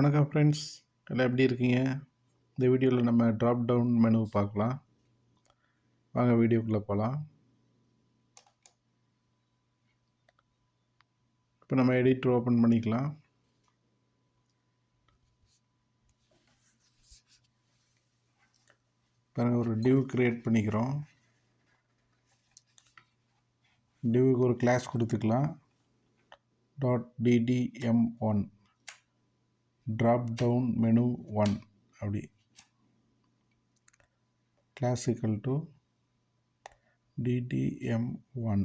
வணக்கம் ஃப்ரெண்ட்ஸ், எல்லாம் எப்படி இருக்கீங்க? இந்த வீடியோவில் நம்ம ட்ராப் டவுன் மெனு பார்க்கலாம். வாங்க வீடியோக்குள்ளே போகலாம். இப்போ நம்ம எடிட்டர் ஓப்பன் பண்ணிக்கலாம். பாருங்கள், ஒரு டிவ் கிரியேட் பண்ணிக்கிறோம். டிவுக்கு ஒரு கிளாஸ் கொடுத்துக்கலாம். .ddm1 ட்ராப் டவுன் மெனு 1 அப்படி class equal to ddm1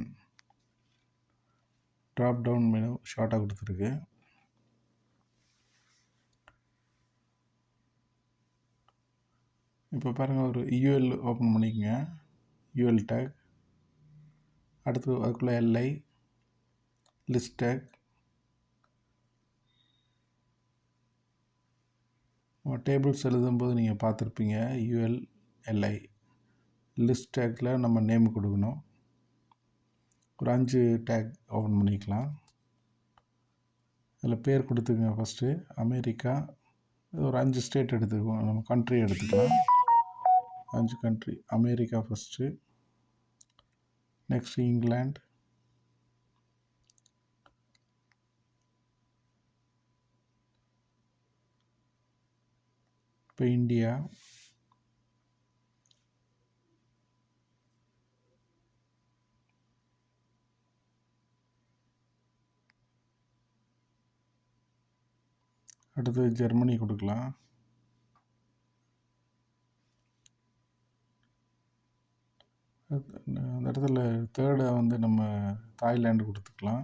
drop down menu ஷார்ட்டாக கொடுத்துருக்கு. இப்போ பாருங்கள், ஒரு யூஎல் ஓப்பன் பண்ணிக்கோங்க. யூஎல் டேக், அடுத்து அதுக்குள்ளே எல்ஐ லிஸ்ட் டேக், டேபிள்ஸ் எழுதும்போது நீங்கள் பார்த்துருப்பீங்க. யூஎல் எல்ஐ லிஸ்ட் டேக்கில் நம்ம நேம் கொடுக்கணும். ஒரு 5 டேக் ஓப்பன் பண்ணிக்கலாம். அதில் பேர் கொடுத்துக்கங்க. ஃபஸ்ட்டு அமெரிக்கா, ஒரு 5 ஸ்டேட் எடுத்துக்குவோம். நம்ம கண்ட்ரி எடுத்துக்கலாம். 5 country. America first, next England, இப்போ இந்தியா, அடுத்து ஜெர்மனி கொடுக்கலாம். அந்த இடத்துல தேர்டை வந்து நம்ம தாய்லாண்டு கொடுத்துக்கலாம்.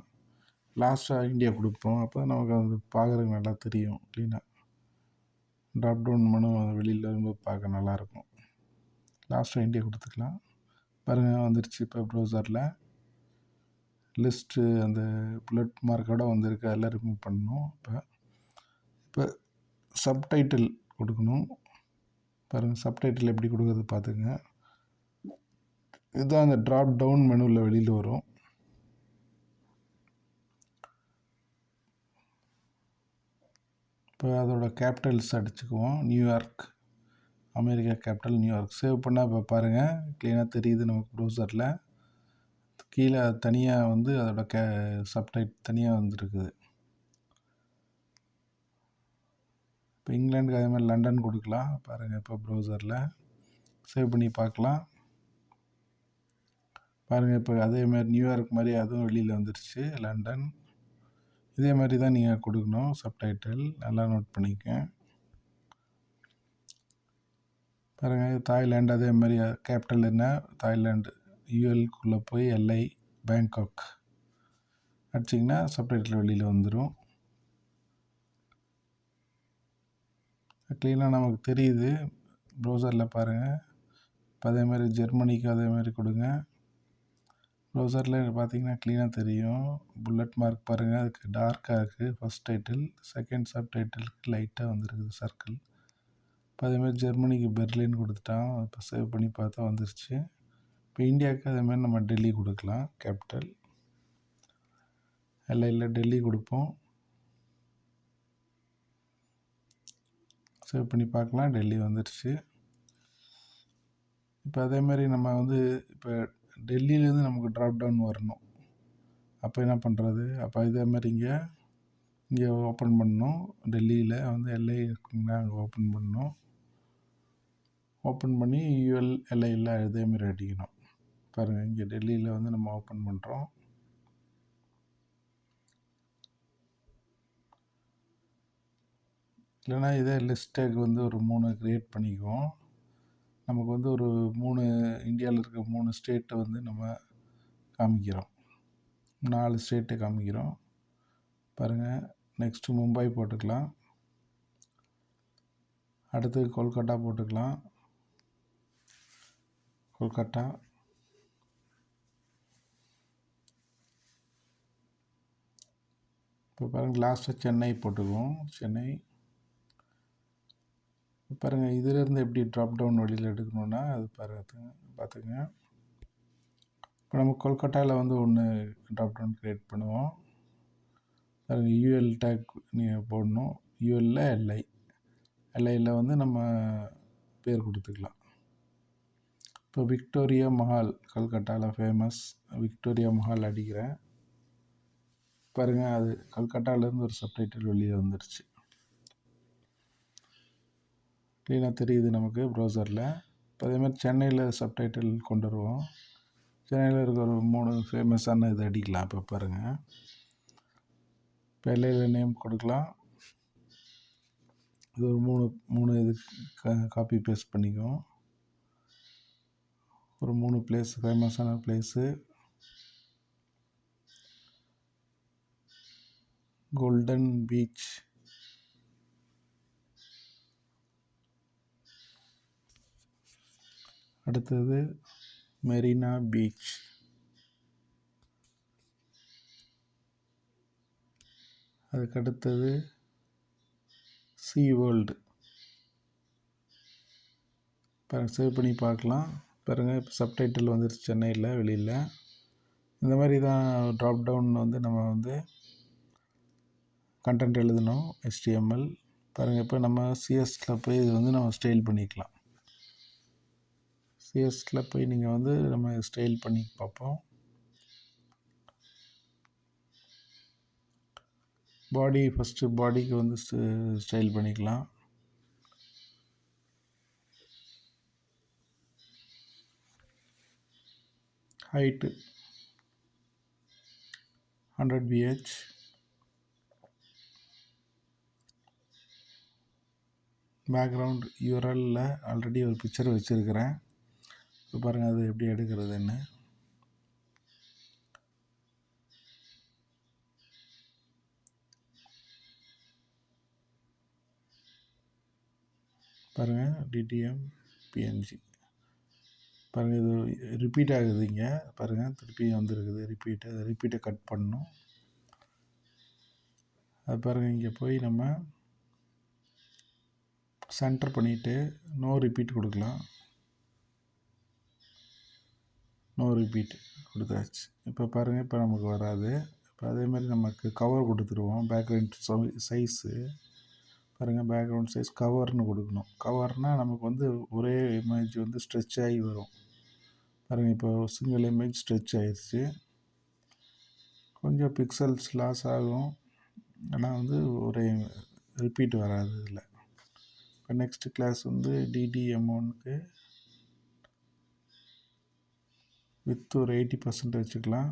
லாஸ்ட்டாக இந்தியா கொடுப்போம். அப்போ நமக்கு அது பார்க்குறதுக்கு நல்லா தெரியும். க்ளீனாக ட்ராப் டவுன் மெனு வெளியில் இருந்து பார்க்க நல்லாயிருக்கும். லாஸ்ட்டாக இந்தியா கொடுத்துக்கலாம். பாருங்கள், வந்துருச்சு. இப்போ ப்ரௌசரில் லிஸ்ட்டு அந்த புல்லட் மார்க்கோடு வந்திருக்கு. அதெல்லாம் ரிமூவ் பண்ணணும். இப்போ சப்டைட்டில் கொடுக்கணும். பாருங்கள், சப்டைட்டில் எப்படி கொடுக்குறது பார்த்துங்க. இதுதான் அந்த ட்ராப் டவுன் மெனுவில் வெளியில் வரும். இப்போ அதோட கேபிட்டல்ஸ் அடிச்சுக்குவோம். New York, America capital New York. Save பண்ணால் இப்போ பாருங்கள், க்ளீனாக தெரியுது நமக்கு ப்ரௌசரில். கீழே தனியாக வந்து அதோட சப்டைட் தனியாக வந்துருக்குது. இப்போ இங்கிலாந்துக்கு அதே மாதிரி லண்டன் கொடுக்கலாம். பாருங்கள், இப்போ ப்ரௌசரில் சேவ் பண்ணி பார்க்கலாம். பாருங்கள், இப்போ அதே மாதிரி நியூயார்க் மாதிரி அதுவும் வெளியில் வந்துருச்சு. லண்டன் இதே மாதிரி தான் நீங்கள் கொடுக்கணும். சப்டைட்டில் நல்லா நோட் பண்ணிக்க. பாருங்கள், தாய்லாண்டு அதே மாதிரி கேபிட்டல் என்ன தாய்லாண்டு. யூஎல்குள்ளே போய் எல்ஐ பேங்காக் அடிச்சிங்கன்னா சப்டைட்டில் வெளியில் வந்துடும். க்ளீனாக நமக்கு தெரியுது ப்ரௌசரில். பாருங்கள், இப்போ அதே மாதிரி ஜெர்மனிக்கு அதே மாதிரி கொடுங்க. ப்ரௌசரில் பார்த்தீங்கன்னா க்ளீனாக தெரியும். புல்லட் மார்க் பாருங்கள், அதுக்கு டார்க்காக இருக்குது. ஃபஸ்ட் டைட்டில், செகண்ட் சப்டைட்டிலுக்கு லைட்டாக வந்துருக்குது சர்க்கிள். இப்போ அதேமாதிரி ஜெர்மனிக்கு பெர்லின் கொடுத்துட்டான். இப்போ சேவ் பண்ணி பார்த்தா வந்துருச்சு. இப்போ இந்தியாவுக்கு அதேமாதிரி நம்ம டெல்லி கொடுக்கலாம். கேபிட்டல் எல்ஐயில் டெல்லி கொடுப்போம். சேவ் பண்ணி பார்க்கலாம். டெல்லி வந்துருச்சு. இப்போ அதே மாதிரி நம்ம வந்து இப்போ டெல்லியிலேருந்து நமக்கு ட்ராப் டவுன் வரணும். அப்போ என்ன பண்ணுறது? அப்போ இதே மாதிரி இங்கே ஓப்பன் பண்ணணும். டெல்லியில் வந்து எல்ஐ இருக்குங்களா, அங்கே ஓப்பன் பண்ணணும். ஓப்பன் பண்ணி யூஎல் எல்ஐயில் இதே மாதிரி அடிக்கணும். பாருங்கள், இங்கே டெல்லியில் வந்து நம்ம ஓப்பன் பண்ணுறோம். இல்லைனா இதே லிஸ்ட் டேக் வந்து ஒரு 3 க்ரியேட் பண்ணிக்குவோம். நமக்கு வந்து ஒரு 3 இந்தியாவில் இருக்க 3 ஸ்டேட்டை வந்து நம்ம காமிக்கிறோம். 4 ஸ்டேட்டை காமிக்கிறோம். பாருங்கள், நெக்ஸ்ட்டு மும்பை போட்டுக்கலாம். அடுத்து கொல்கட்டா போட்டுக்கலாம். கொல்கட்டா, இப்போ பாருங்கள் லாஸ்ட்டாக சென்னை போட்டுக்குவோம். சென்னை. பாருங்கள், இதிலேருந்து எப்படி ட்ராப் டவுன் வழியில் எடுக்கணுன்னா அது பார்த்துங்க. இப்போ நம்ம கொல்கட்டாவில் வந்து ஒன்று ட்ராப் டவுன் க்ரியேட் பண்ணுவோம். பாருங்கள், யூஎல் டேக் நீங்கள் போடணும். யூஎல்ல எல்ஐ. எல்ஐயில் வந்து நம்ம பேர் கொடுத்துக்கலாம். இப்போ விக்டோரியா மஹால் கல்கட்டாவில் ஃபேமஸ் விக்டோரியா மஹால் அடிக்கிறேன். பாருங்கள், அது கல்கட்டாவிலேருந்து ஒரு சப்டைட்டில் வெளியே வந்துருச்சு. க்ளீனாக தெரியுது நமக்கு ப்ரௌசரில். இப்போ அதேமாதிரி சென்னையில் சப்டைட்டில் கொண்டு வருவோம். சென்னையில் இருக்கிற ஒரு 3 ஃபேமஸான இது அடிக்கலாம். இப்போ பாருங்கள், இப்போ எல்லையில் நேம் கொடுக்கலாம். இது ஒரு 3 இது காப்பி பேஸ்ட் பண்ணிக்குவோம். ஒரு 3 பிளேஸ் ஃபேமஸான பிளேஸு. கோல்டன் பீச், அடுத்தது மெரினா பீச், அதுக்கடுத்தது சீ வேர்ல்டு. சேவ் பண்ணி பார்க்கலாம். பாருங்கள், இப்போ சப்டைட்டில் வந்துருச்சு சென்னையில், வெளியில். இந்த மாதிரி தான் ட்ராப் டவுன் வந்து நம்ம வந்து கண்டென்ட் எழுதணும், HTML. பாருங்கள், இப்போ நம்ம சிஎஸ்ல போய் இது வந்து நம்ம ஸ்டைல் பண்ணிக்கலாம். சிஎஸ்ல போய் நீங்கள் வந்து நம்ம ஸ்டைல் பண்ணி பார்ப்போம். பாடி ஃபஸ்ட்டு பாடிக்கு வந்து ஸ்டைல் பண்ணிக்கலாம். Height 100 BH. பேக்ரவுண்ட் யூஆர்எல்ல ஆல்ரெடி ஒரு பிக்சர் வச்சுருக்கிறேன். இப்போ பாருங்கள் அது எப்படி எடுக்கிறதுன்னு. பாருங்கள், DTM PNG. பாருங்கள், இது ரிப்பீட் ஆகுது. இங்கே பாருங்கள், திருப்பி வந்துருக்குது ரிப்பீட்டு. அதை ரிப்பீட்டை கட் பண்ணணும். அது பாருங்கள், இங்கே போய் நம்ம சென்டர் பண்ணிவிட்டு நோ ரிப்பீட் கொடுக்கலாம். நோ ரிப்பீட் கொடுத்தாச்சு. இப்போ பாருங்கள், இப்போ நமக்கு வராது. இப்போ அதேமாதிரி நமக்கு கவர் கொடுத்துருவோம். பேக்ரவுண்ட் சைஸு பாருங்கள், பேக்ரவுண்ட் சைஸ் கவர்னு கொடுக்கணும். கவர்னால் நமக்கு வந்து ஒரே இமேஜ் வந்து ஸ்ட்ரெச் ஆகி வரும். பாருங்கள், இப்போ சிங்கிள் இமேஜ் ஸ்ட்ரெச் ஆகிடுச்சு. கொஞ்சம் பிக்சல்ஸ் லாஸ் ஆகும், ஆனால் வந்து ஒரே ரிப்பீட் வராது இதில். இப்போ நெக்ஸ்ட் கிளாஸ் வந்து DDM1க்கு வித் ஒரு 80% வச்சுக்கலாம்.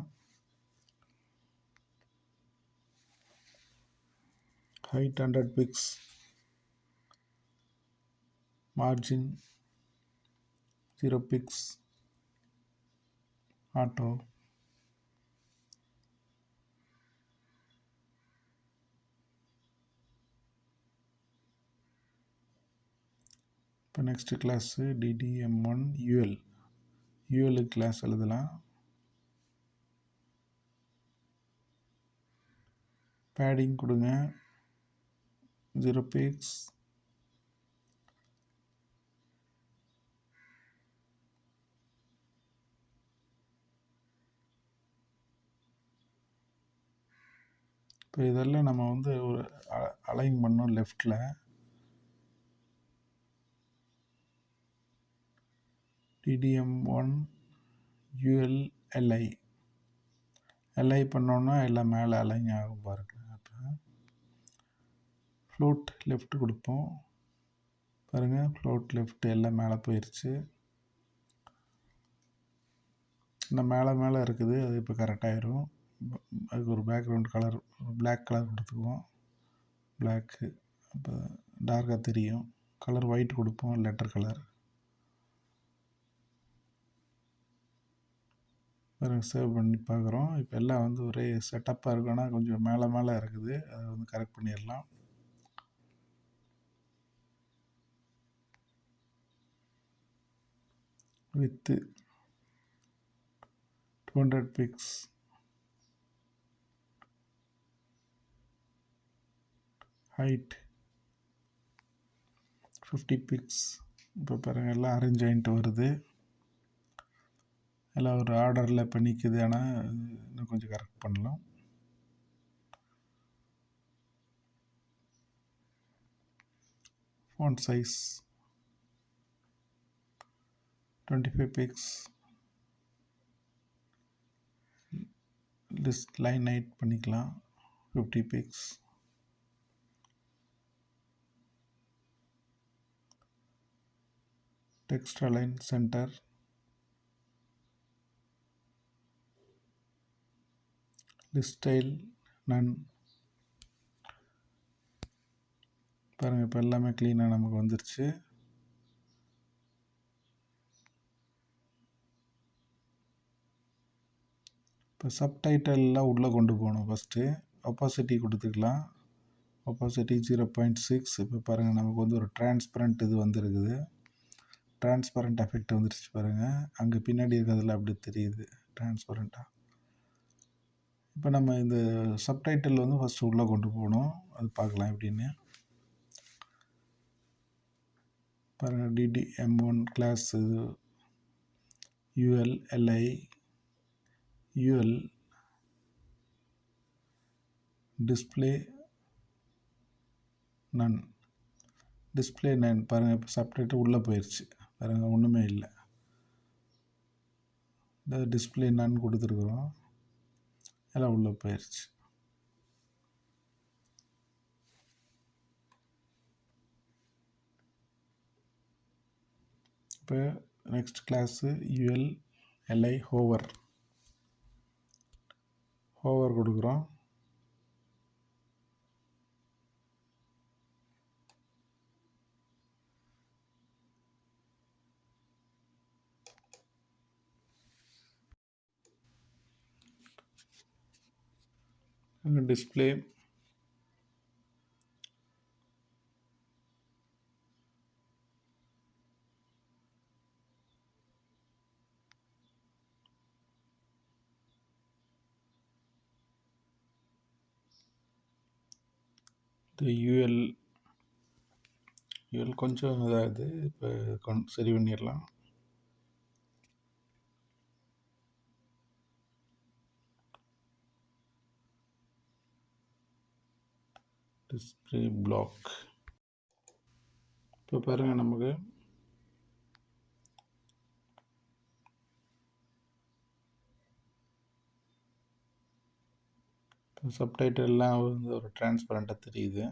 Height 100 pix, margin 0 pix, auto. இப்போ next class DDM1 UL class எழுதலாம். பேடிங் கொடுங்க 0 பிக்ஸ். இப்போ இதெல்லாம் நம்ம வந்து ஒரு அலைன் பண்ணோம் லெஃப்டில். DDM1 UL LI பண்ணோன்னா எல்லாம் மேலே அலைன் ஆகும் பாருங்க. அப்போ ஃப்ளோட் லெஃப்ட் கொடுப்போம். பாருங்கள், ஃப்ளோட் லெஃப்ட் எல்லாம் மேலே போயிடுச்சு. இந்த மேலே இருக்குது, அது இப்போ கரெக்டாகிடும். அதுக்கு ஒரு பேக்ரவுண்ட் கலர் பிளாக் கலர் கொடுத்துக்குவோம். பிளாக்கு இப்போ டார்க்காக தெரியும். கலர் ஒயிட் கொடுப்போம், லெட்டர் கலர். வேறு சேவ் பண்ணி பார்க்குறோம். இப்போ எல்லாம் வந்து ஒரே செட்டப்பாக இருக்குன்னா கொஞ்சம் மேலே இருக்குது, அதை வந்து கரெக்ட் பண்ணிடலாம். With 200 fix, height 50 fix. இப்போ பாருங்கள், எல்லாம் அரேஞ்ச் ஆகிட்டு வருது. எல்லாம் ஒரு ஆர்டரில் இப்போ நிற்குது, ஆனால் இன்னும் கொஞ்சம் கரெக்ட் பண்ணலாம். font size 25 pix, list line height பண்ணிக்கலாம் 50 pix, text align center, list style none. பாருங்கள், இப்போ எல்லாமே க்ளீனாக நமக்கு வந்துருச்சு. இப்போ சப்டைட்டல்லாம் உள்ளே கொண்டு போகணும். ஃபஸ்ட்டு ஒப்பாசிட்டி கொடுத்துக்கலாம். ஒப்பாசிட்டி 0.6. இப்போ பாருங்கள், நமக்கு வந்து ஒரு டிரான்ஸ்பரண்ட் இது வந்துருக்குது. டிரான்ஸ்பரண்ட் எஃபெக்ட் வந்துருச்சு பாருங்கள். அங்கே பின்னாடி இருக்கிறதுல அப்படி தெரியுது டிரான்ஸ்பரண்ட்டாக. இப்போ நம்ம இந்த சப்டைட்டில் வந்து ஃபஸ்ட்டு உள்ளே கொண்டு போகணும். அது பார்க்கலாம் எப்படின்னு. பாருங்கள், DDM1 class UL LI UL display none. Display none பாருங்கள். இப்போ சப்டைட்டில் உள்ளே போயிடுச்சு பாருங்கள், ஒன்றுமே இல்லை. இந்த டிஸ்பிளே நன் கொடுத்துருக்குறோம், எல்லாம் உள்ளே போயிடுச்சு. இப்போ next class UL LI hover கொடுக்குறோம். டிஸ்பிளே UL கொஞ்சம் இதாகுது. இப்போ சரி பண்ணிடலாம். Display block. இப்போ பாருங்கள், நமக்கு சப்டைட்டில்லாம் வந்து ஒரு டிரான்ஸ்பரண்ட்டாக தெரியுது.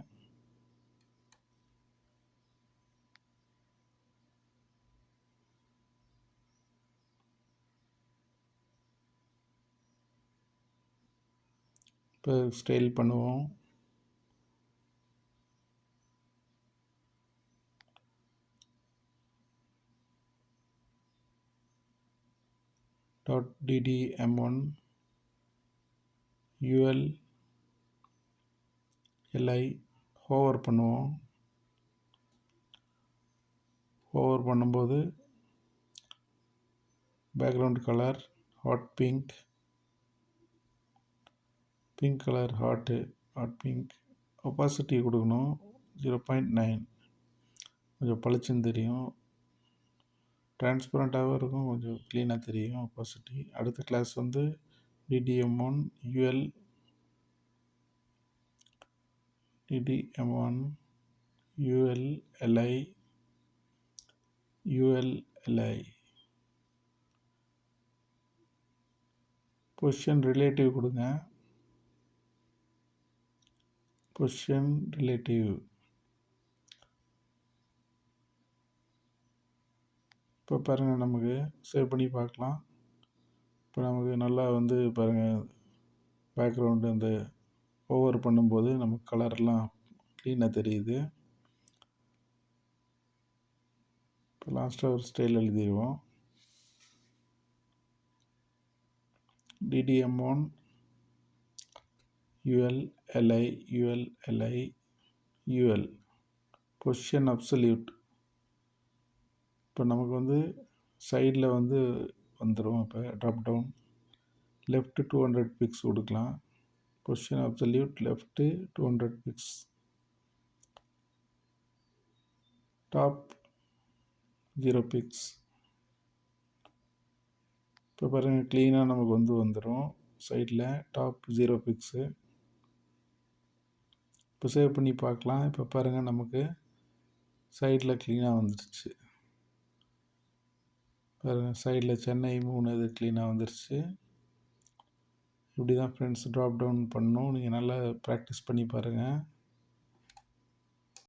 இப்போ ஸ்டைல் பண்ணுவோம். .ddm1 UL LI ஹோவர் பண்ணுவோம். ஹோவர் பண்ணும்போது background colour hot pink colour hot pink. Opacity கொடுக்கணும் 0.9. கொஞ்சம் பளிச்சுன்னு தெரியும், டிரான்ஸ்பரண்ட்டாகவும் இருக்கும், கொஞ்சம் க்ளீனாக தெரியும் ஒப்பாசிட்டி. அடுத்த கிளாஸ் வந்து DDM1 UL LI position relative கொடுங்க. Position relative. இப்போ பாருங்கள், நமக்கு சேவ் பண்ணி பார்க்கலாம். இப்போ நமக்கு நல்லா வந்து பாருங்கள், பேக்ரவுண்டு அந்த ஓவர் பண்ணும்போது நமக்கு கலர்லாம் க்ளீனாக தெரியுது. இப்போ லாஸ்ட்டாக ஒரு ஸ்டைல் எழுதிடுவோம். DDM1 UL LI position absolute. இப்போ நமக்கு வந்து சைடில் வந்து வந்துடும். இப்போ ட்ராப்டவுன் லெஃப்ட் 200 பிக்ஸ் கொடுக்கலாம். Position absolute left 200 pix. Top 0 pix. இப்போ பாருங்கள், க்ளீனாக நமக்கு வந்து வந்துடும். சைடில் டாப் 0 பிக்ஸு. இப்போ சேவ் பண்ணி பார்க்கலாம். இப்போ பாருங்கள், நமக்கு சைடில் க்ளீனாக வந்துடுச்சு பாருங்கள். சைடில் சென்னை 3 இது க்ளீனாக வந்துருச்சு. இப்படி தான் ஃப்ரெண்ட்ஸ் ட்ராப் டவுன் பண்ணணும். நீங்கள் நல்லா ப்ராக்டிஸ் பண்ணி பாருங்கள்.